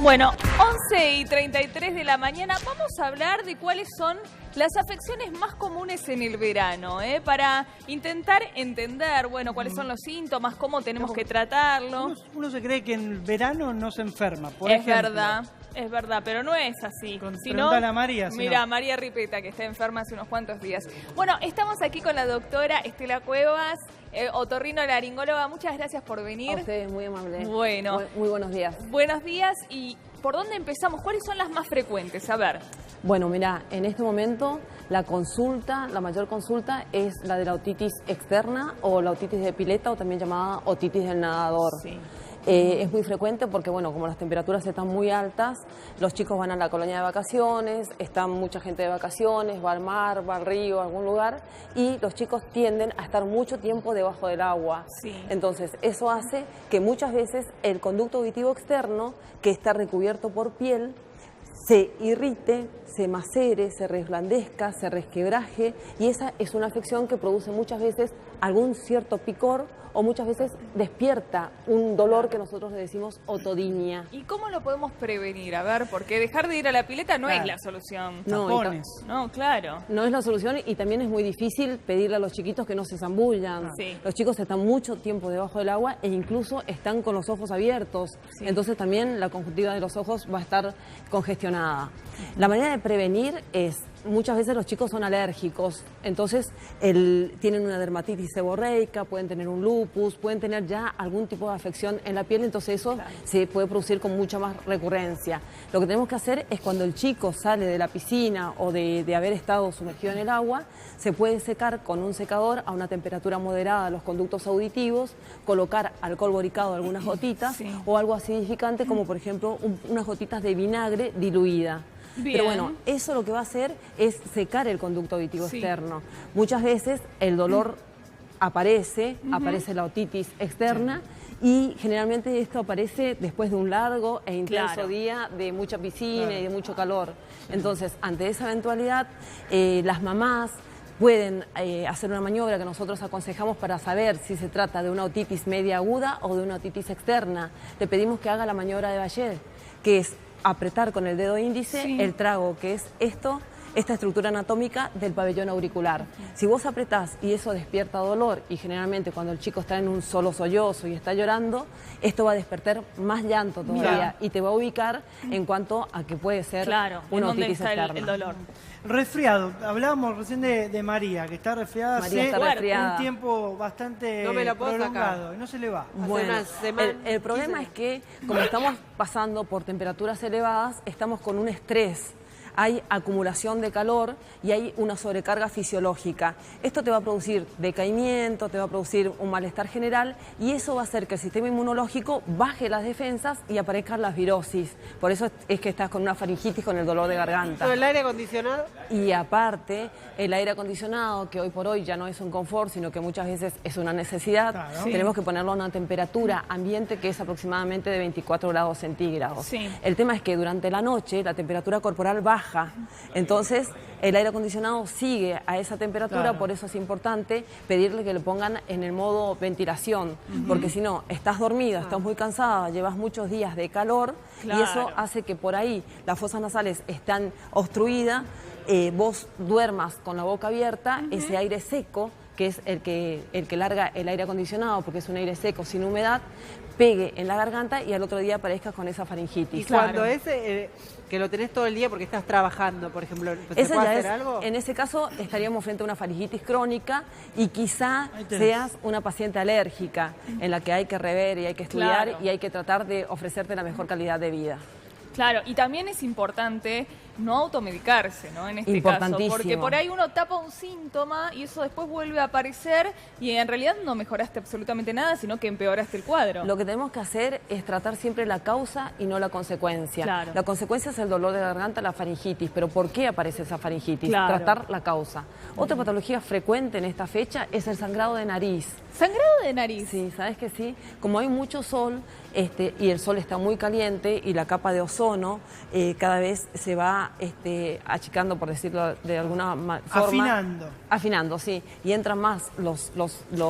Bueno, 11:33 de la mañana, vamos a hablar de cuáles son las afecciones más comunes en el verano, para intentar entender, bueno, cuáles son los síntomas, cómo tenemos que tratarlo. Uno se cree que en el verano no se enferma, por Es ejemplo. es verdad, pero no es así. Pregúntale a María. Mira, María Ripeta, que está enferma hace unos cuantos días. Bueno, estamos aquí con la doctora Estela Cuevas, otorrinolaringóloga. Muchas gracias por venir. A ustedes, muy amable. Bueno. Muy buenos días. Buenos días. ¿Y por dónde empezamos? ¿Cuáles son las más frecuentes? A ver. Bueno, mira, en este momento la mayor consulta es la de la otitis externa o la otitis de pileta o también llamada otitis del nadador. Sí. Es muy frecuente porque, bueno, como las temperaturas están muy altas, los chicos van a la colonia de vacaciones, está mucha gente de vacaciones, va al mar, va al río, a algún lugar, y los chicos tienden a estar mucho tiempo debajo del agua. Sí. Entonces, eso hace que muchas veces el conducto auditivo externo, que está recubierto por piel, se irrite, se macere, se reblandezca, se resquebraje, y esa es una afección que produce muchas veces algún cierto picor o muchas veces despierta un dolor que nosotros le decimos otodinia. ¿Y cómo lo podemos prevenir? A ver, porque dejar de ir a la pileta no es la solución. No, claro. No es la solución y también es muy difícil pedirle a los chiquitos que no se zambullan. Sí. Los chicos están mucho tiempo debajo del agua e incluso están con los ojos abiertos. Sí. Entonces también la conjuntiva de los ojos va a estar congestionada. La manera de prevenir es, muchas veces los chicos son alérgicos, entonces tienen una dermatitis seborreica, pueden tener un lupus, pueden tener ya algún tipo de afección en la piel, entonces eso se puede producir con mucha más recurrencia. Lo que tenemos que hacer es cuando el chico sale de la piscina o de haber estado sumergido en el agua, se puede secar con un secador a una temperatura moderada los conductos auditivos, colocar alcohol boricado algunas gotitas o algo acidificante como por ejemplo unas gotitas de vinagre diluida. Bien. Pero bueno, eso lo que va a hacer es secar el conducto auditivo externo. Muchas veces el dolor aparece la otitis externa y generalmente esto aparece después de un largo e intenso día de mucha piscina y de mucho calor. Entonces, ante esa eventualidad, las mamás pueden hacer una maniobra que nosotros aconsejamos para saber si se trata de una otitis media aguda o de una otitis externa. Le pedimos que haga la maniobra de Bayer, que es apretar con el dedo índice el trago, que es esta estructura anatómica del pabellón auricular. Si vos apretás y eso despierta dolor, y generalmente cuando el chico está en un solo sollozo y está llorando, esto va a despertar más llanto todavía y te va a ubicar en cuanto a que puede ser una otitis externa. El dolor. Resfriado, hablábamos recién de María, que está resfriada hace un tiempo bastante prolongado, y no se le va. Bueno, el problema es que como estamos pasando por temperaturas elevadas, estamos con un estrés. Hay acumulación de calor y hay una sobrecarga fisiológica. Esto te va a producir decaimiento, te va a producir un malestar general y eso va a hacer que el sistema inmunológico baje las defensas y aparezcan las virosis. Por eso es que estás con una faringitis, con el dolor de garganta. ¿Pero el aire acondicionado? Y aparte, el aire acondicionado, que hoy por hoy ya no es un confort, sino que muchas veces es una necesidad, tenemos que ponerlo a una temperatura ambiente que es aproximadamente de 24 grados centígrados. El tema es que durante la noche la temperatura corporal baja. Entonces, el aire acondicionado sigue a esa temperatura, por eso es importante pedirle que le pongan en el modo ventilación, porque si no, estás dormida, estás muy cansada, llevas muchos días de calor y eso hace que por ahí las fosas nasales están obstruidas, vos duermas con la boca abierta, ese aire seco, que es el que larga el aire acondicionado, porque es un aire seco sin humedad, pegue en la garganta y al otro día aparezcas con esa faringitis. Y cuando es que lo tenés todo el día porque estás trabajando, por ejemplo, ¿se puede hacer algo? En ese caso estaríamos frente a una faringitis crónica y quizá seas una paciente alérgica en la que hay que rever y hay que estudiar y hay que tratar de ofrecerte la mejor calidad de vida. Claro, y también es importante no automedicarse, ¿no? En este caso, porque por ahí uno tapa un síntoma y eso después vuelve a aparecer y en realidad no mejoraste absolutamente nada, sino que empeoraste el cuadro. Lo que tenemos que hacer es tratar siempre la causa y no la consecuencia. La consecuencia es el dolor de garganta, la faringitis, pero ¿por qué aparece esa faringitis? Tratar la causa. Otra patología frecuente en esta fecha es el sangrado de nariz. ¿Sangrado de nariz? Sí, ¿sabes que sí? Como hay mucho sol y el sol está muy caliente y la capa de ozono cada vez se va achicando, por decirlo de alguna forma. Afinando. Afinando, sí. Y entran más los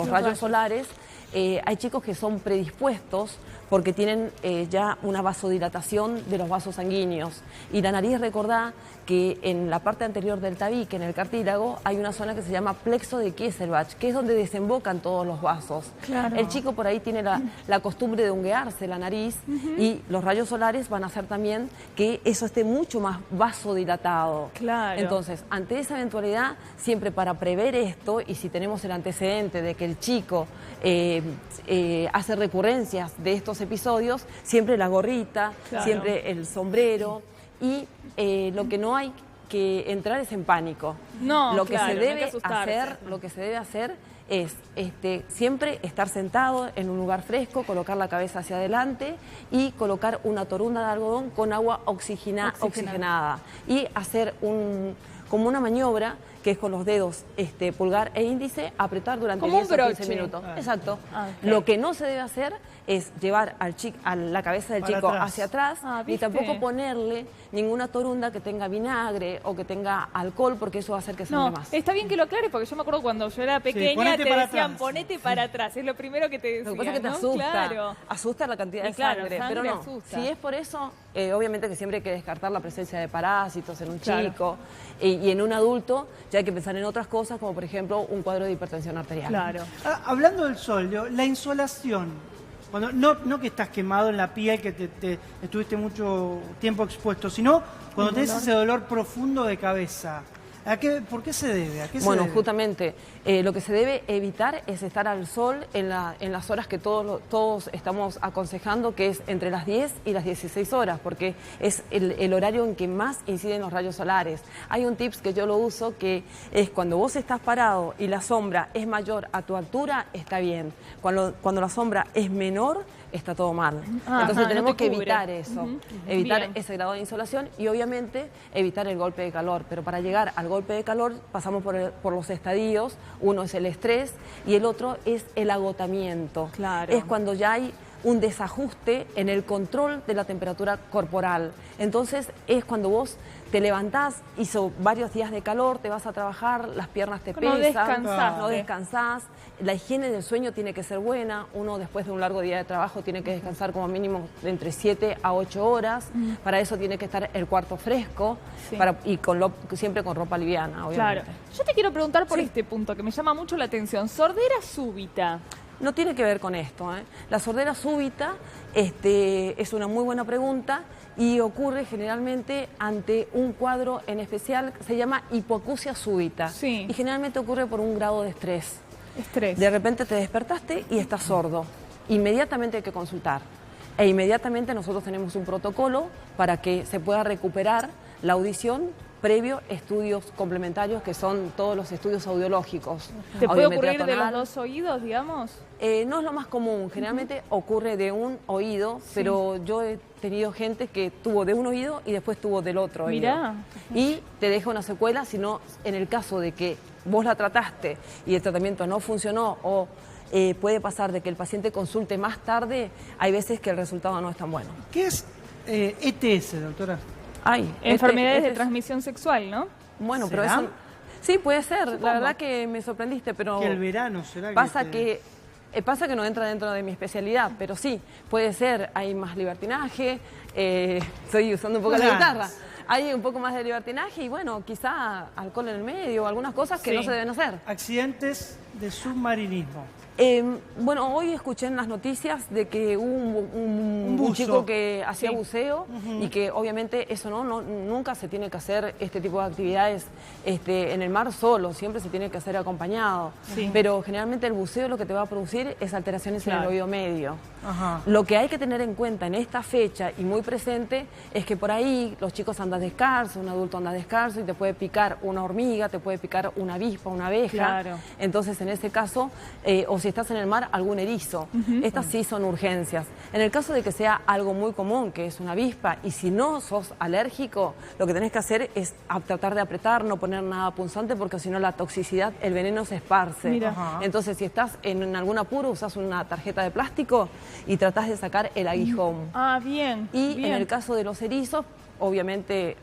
rayos solares hay chicos que son predispuestos porque tienen ya una vasodilatación de los vasos sanguíneos. Y la nariz, recordá que en la parte anterior del tabique, en el cartílago, hay una zona que se llama plexo de Kieselbach, que es donde desembocan todos los vasos. Claro. El chico por ahí tiene la costumbre de unguearse la nariz y los rayos solares van a hacer también que eso esté mucho más vasodilatado. Claro. Entonces, ante esa eventualidad, siempre para prever esto, y si tenemos el antecedente de que el chico hace recurrencias de estos episodios, siempre la gorrita, claro, siempre el sombrero, y lo que no hay que entrar es en pánico. No, lo que claro, se no hay debe que asustarse. lo que se debe hacer es siempre estar sentado en un lugar fresco, colocar la cabeza hacia adelante y colocar una torunda de algodón con agua oxigenada y hacer como una maniobra que es con los dedos pulgar e índice, apretar durante 10 o 15 minutos. Exacto. Okay. Lo que no se debe hacer es llevar a la cabeza del chico hacia atrás, ni tampoco ponerle ninguna torunda que tenga vinagre o que tenga alcohol, porque eso va a hacer que sangre más. Está bien que lo aclares, porque yo me acuerdo cuando yo era pequeña, te decían, ponete para atrás, es lo primero que te decían. Lo que pasa es que te asusta, asusta la cantidad de sangre, pero no, asusta. si es por eso, obviamente que siempre hay que descartar la presencia de parásitos en un chico, y en un adulto ya hay que pensar en otras cosas, como por ejemplo un cuadro de hipertensión arterial. Claro. Hablando del sol, la insolación, cuando, no que estás quemado en la piel, que te estuviste mucho tiempo expuesto, sino cuando tenés ese dolor profundo de cabeza. ¿Por qué se debe? Bueno, justamente lo que se debe evitar es estar al sol en las horas que todos estamos aconsejando, que es entre las 10 y las 16 horas, porque es el horario en que más inciden los rayos solares. Hay un tips que yo lo uso, que es cuando vos estás parado y la sombra es mayor a tu altura, está bien. Cuando la sombra es menor, está todo mal. Entonces tenemos que evitar eso, evitar ese grado de insolación y obviamente evitar el golpe de calor. Pero para llegar al golpe de calor pasamos por los estadios. Uno es el estrés y el otro es el agotamiento. Claro. Es cuando ya hay un desajuste en el control de la temperatura corporal. Entonces es cuando vos te levantás, hizo varios días de calor, te vas a trabajar, las piernas te pesan, no descansás. La higiene del sueño tiene que ser buena. Uno después de un largo día de trabajo tiene que descansar como mínimo de entre 7 a 8 horas. Para eso tiene que estar el cuarto fresco y siempre con ropa liviana, obviamente. Claro. Yo te quiero preguntar por este punto que me llama mucho la atención. Sordera súbita. No tiene que ver con esto, ¿eh? La sordera súbita es una muy buena pregunta y ocurre generalmente ante un cuadro en especial, se llama hipoacusia súbita. Sí. Y generalmente ocurre por un grado de estrés. Estrés. De repente te despertaste y estás sordo. Inmediatamente hay que consultar. E inmediatamente nosotros tenemos un protocolo para que se pueda recuperar la audición previo estudios complementarios, que son todos los estudios audiológicos. ¿Te puede ocurrir de los dos oídos, digamos? No es lo más común, generalmente ocurre de un oído, pero yo he tenido gente que tuvo de un oído y después tuvo del otro oído. Mirá. Y te deja una secuela, sino en el caso de que vos la trataste y el tratamiento no funcionó o puede pasar de que el paciente consulte más tarde, hay veces que el resultado no es tan bueno. ¿Qué es ETS, doctora? Enfermedades de transmisión sexual, ¿no? Bueno, pero eso... Sí, puede ser. Supongo. La verdad que me sorprendiste, pero... Que el verano será pasa que no entra dentro de mi especialidad, pero sí, puede ser. Hay más libertinaje, estoy usando un poco la guitarra. Hay un poco más de libertinaje y bueno, quizá alcohol en el medio, algunas cosas que no se deben hacer. Accidentes de submarinismo. Bueno, hoy escuché en las noticias de que hubo un chico que hacía buceo y que obviamente eso nunca se tiene que hacer este tipo de actividades en el mar solo, siempre se tiene que hacer acompañado. Pero generalmente el buceo lo que te va a producir es alteraciones en el oído medio. Lo que hay que tener en cuenta en esta fecha y muy presente es que por ahí los chicos andan descalzos, un adulto anda descalzo y te puede picar una hormiga, te puede picar una avispa, una abeja. Entonces en ese caso, o si estás en el mar, algún erizo. Estas sí son urgencias. En el caso de que sea algo muy común, que es una avispa, y si no sos alérgico, lo que tenés que hacer es tratar de apretar, no poner nada punzante, porque si no la toxicidad, el veneno se esparce. Entonces, si estás en algún apuro, usás una tarjeta de plástico y tratás de sacar el aguijón. Y en el caso de los erizos, obviamente,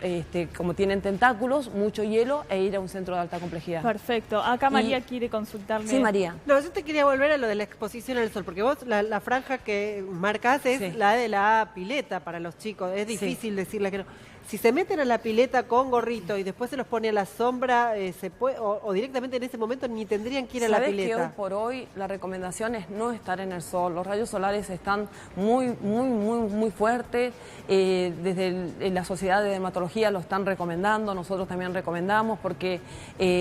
como tienen tentáculos, mucho hielo e ir a un centro de alta complejidad. Perfecto. Acá María quiere consultarme. Sí, María. No, yo te quería volver a lo de la exposición al sol, porque vos la franja que marcás es Sí. la de la pileta para los chicos. Es difícil decirle que no. Si se meten a la pileta con gorrito y después se los pone a la sombra, se puede, o directamente en ese momento ni tendrían que ir a la ¿Sabés que pileta. hoy por hoy la recomendación es no estar en el sol? Los rayos solares están muy fuertes. Desde la Sociedad de Dermatología lo están recomendando, nosotros también recomendamos porque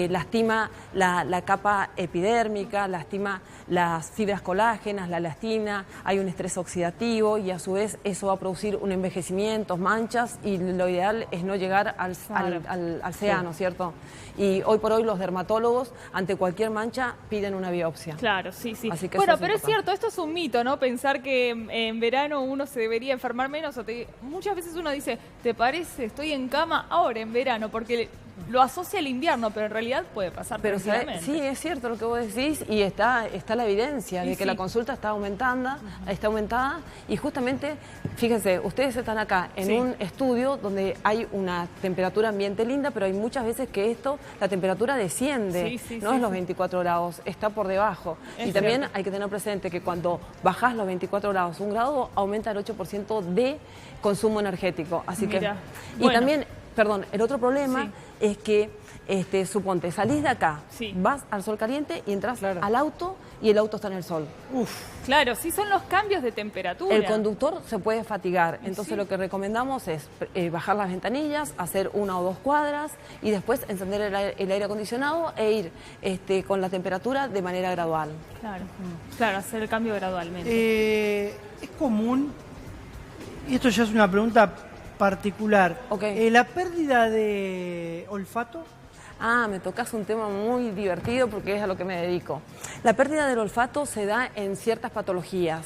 lastima la capa epidérmica, lastima las fibras colágenas, la elastina, hay un estrés oxidativo y a su vez eso va a producir un envejecimiento, manchas, y lo ideal es no llegar al océano, ¿cierto? Y hoy por hoy los dermatólogos ante cualquier mancha piden una biopsia. Claro, sí, sí. Así que Bueno, eso es pero es importante. cierto, esto es un mito, ¿no? Pensar que en verano uno se debería enfermar menos. Muchas veces uno dice, ¿te parece? Estoy en cama ahora en verano, porque lo asocia al invierno, pero en realidad puede pasar Pero tranquilamente. sí, es cierto lo que vos decís y está la evidencia de Y que sí. la consulta está aumentada y justamente, fíjense, ustedes están acá en Sí. un estudio donde hay una temperatura ambiente linda, pero hay muchas veces que la temperatura desciende, Sí, sí, no sí, es los sí. 24 grados, está por debajo. Es Y también cierto. hay que tener presente que cuando bajás los 24 grados, un grado aumenta el 8% de consumo energético. Así Mirá. que, y Bueno. también, perdón, el otro problema Sí. es que suponte, salís de acá, Sí. vas al sol caliente y entras Claro. al auto y el auto está en el sol. Claro, sí son los cambios de temperatura. El conductor se puede fatigar, entonces sí. lo que recomendamos es bajar las ventanillas, hacer 1 o 2 cuadras y después encender el aire acondicionado e ir con la temperatura de manera gradual. Claro, claro, hacer el cambio gradualmente. Es común, y esto ya es una pregunta particular, Ok. la pérdida de olfato. Ah, me tocas un tema muy divertido porque es a lo que me dedico. La pérdida del olfato se da en ciertas patologías.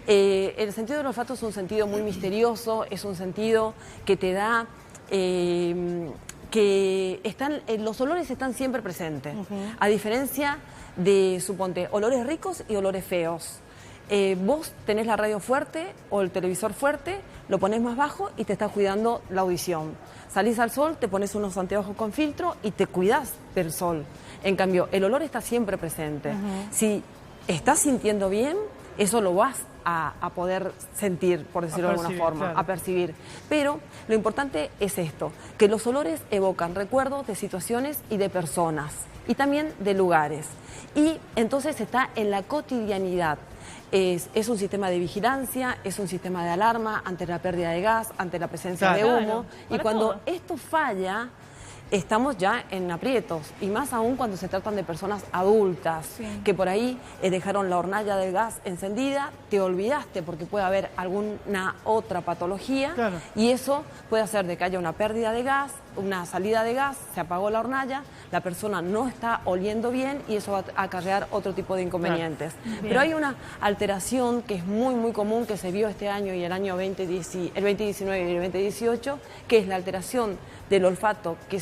El sentido del olfato es un sentido muy misterioso, es un sentido que te da... los olores están siempre presentes, a diferencia de, suponte, olores ricos y olores feos. Vos tenés la radio fuerte o el televisor fuerte, lo pones más bajo y te estás cuidando la audición. Salís al sol, te pones unos anteojos con filtro y te cuidás del sol. En cambio, el olor está siempre presente. Si estás sintiendo bien, eso lo vas a poder sentir, por decirlo de alguna percibir, forma, claro. a percibir. Pero lo importante es esto, que los olores evocan recuerdos de situaciones y de personas, y también de lugares. Y entonces está en la cotidianidad. Es un sistema de vigilancia, es un sistema de alarma ante la pérdida de gas, ante la presencia Claro. de humo. Y Para cuando todo. esto falla, estamos ya en aprietos. Y más aún cuando se tratan de personas adultas, Sí. que por ahí dejaron la hornalla del gas encendida, te olvidaste porque puede haber alguna otra patología. Claro. Y eso puede hacer de que haya una pérdida de gas, una salida de gas, se apagó la hornalla, la persona no está oliendo bien y eso va a acarrear otro tipo de inconvenientes. Bien. Pero hay una alteración que es muy común que se vio este año y el año el 2019 y el 2018, que es la alteración del olfato, que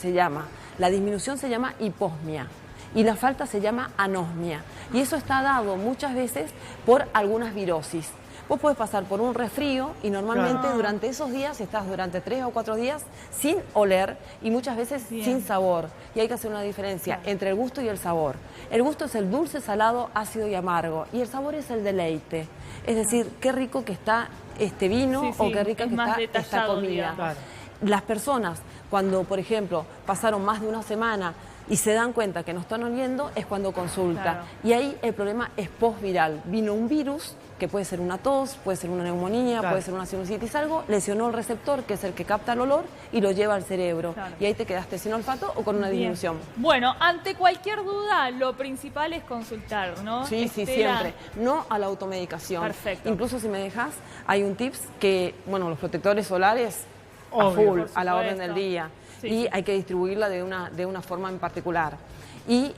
la disminución se llama hiposmia y la falta se llama anosmia. Y eso está dado muchas veces por algunas virosis. Vos podés pasar por un resfrío y normalmente Claro. durante esos días estás durante 3 o 4 días sin oler y muchas veces Bien. sin sabor. Y hay que hacer una diferencia entre el gusto y el sabor. El gusto es el dulce, salado, ácido y amargo. Y el sabor es el deleite. Es decir, qué rico que está este vino Sí, o sí, qué rica es que más está esta detallado, comida. digamos. Claro. Las personas, cuando, por ejemplo, pasaron más de una semana y se dan cuenta que no están oliendo, es cuando consulta. Claro. Y ahí el problema es postviral. Vino un virus, que puede ser una tos, puede ser una neumonía, Claro. puede ser una sinusitis, algo, lesionó el receptor, que es el que capta el olor, y lo lleva al cerebro. Claro. Y ahí te quedaste sin olfato o con una Bien. disminución. Bueno, ante cualquier duda, lo principal es consultar, ¿no? Sí, sí, Estela. siempre. No a la automedicación. Perfecto. Incluso si me dejas, hay un tips que, bueno, los protectores solares a Obvio, full, por a la orden supuesto. del día. Sí, y sí. hay que distribuirla de una forma en particular. Y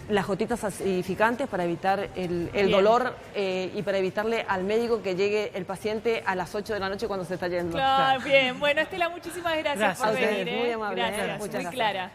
las gotitas acidificantes para evitar el Bien. dolor y para evitarle al médico que llegue el paciente a las 8 de la noche cuando se está yendo. Claro, bien. Bueno, Estela, muchísimas gracias, Gracias. por A venir. ustedes, muy amable, Gracias, muchas muy gracias. clara.